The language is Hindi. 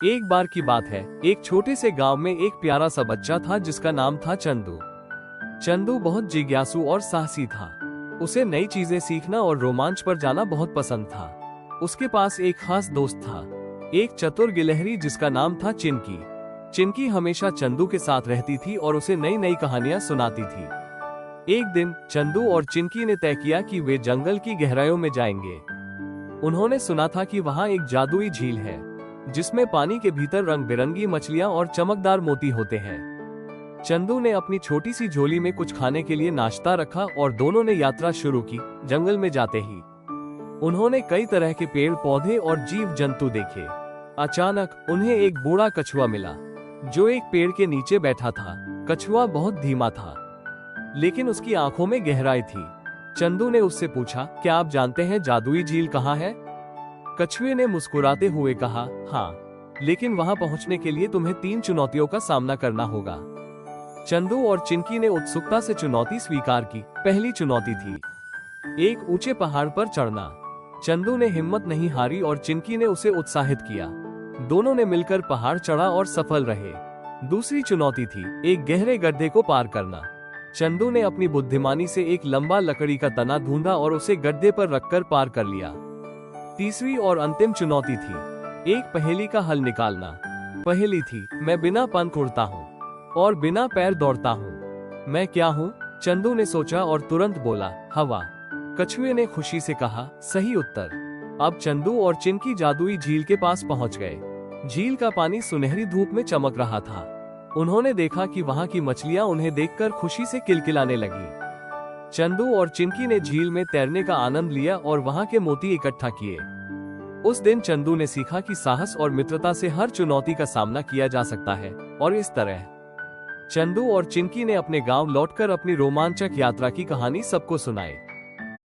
एक बार की बात है, एक छोटे से गांव में एक प्यारा सा बच्चा था जिसका नाम था चंदू। चंदू बहुत जिज्ञासु और साहसी था। उसे नई चीजें सीखना और रोमांच पर जाना बहुत पसंद था। उसके पास एक खास दोस्त था, एक चतुर गिलहरी जिसका नाम था चिंकी। चिंकी हमेशा चंदू के साथ रहती थी और उसे नई नई कहानियां सुनाती थी। एक दिन चंदू और चिंकी ने तय किया कि वे जंगल की गहराइयों में जाएंगे। उन्होंने सुना था कि वहाँ एक जादुई झील है जिसमें पानी के भीतर रंग बिरंगी मछलियां और चमकदार मोती होते हैं। चंदू ने अपनी छोटी सी झोली में कुछ खाने के लिए नाश्ता रखा और दोनों ने यात्रा शुरू की। जंगल में जाते ही उन्होंने कई तरह के पेड़ पौधे और जीव जंतु देखे। अचानक उन्हें एक बूढ़ा कछुआ मिला जो एक पेड़ के नीचे बैठा था। कछुआ बहुत धीमा था लेकिन उसकी आंखों में गहराई थी। चंदू ने उससे पूछा, क्या आप जानते हैं जादुई झील कहाँ है? कछुए ने मुस्कुराते हुए कहा, हाँ, लेकिन वहां पहुंचने के लिए तुम्हें 3 चुनौतियों का सामना करना होगा। चंदू और चिंकी ने उत्सुकता से चुनौती स्वीकार की। पहली चुनौती थी एक ऊंचे पहाड़ पर चढ़ना। चंदू ने हिम्मत नहीं हारी और चिंकी ने उसे उत्साहित किया। दोनों ने मिलकर पहाड़ चढ़ा और सफल रहे। दूसरी चुनौती थी एक गहरे गड्ढे को पार करना। चंदू ने अपनी बुद्धिमानी से एक लंबा लकड़ी का तना ढूंढा और उसे गड्ढे पर रखकर पार कर लिया। तीसरी और अंतिम चुनौती थी एक पहेली का हल निकालना। पहेली थी, मैं बिना पंख उड़ता हूँ और बिना पैर दौड़ता हूँ, मैं क्या हूँ? चंदू ने सोचा और तुरंत बोला, हवा। कछुए ने खुशी से कहा, सही उत्तर। अब चंदू और चिंकी जादुई झील के पास पहुँच गए। झील का पानी सुनहरी धूप में चमक रहा था। उन्होंने देखा कि वहाँ की मछलियाँ उन्हें देखकर खुशी से किलकिलाने लगी। चंदू और चिंकी ने झील में तैरने का आनंद लिया और वहां के मोती इकट्ठा किए। उस दिन चंदू ने सीखा कि साहस और मित्रता से हर चुनौती का सामना किया जा सकता है। और इस तरह चंदू और चिंकी ने अपने गांव लौटकर अपनी रोमांचक यात्रा की कहानी सबको सुनाई।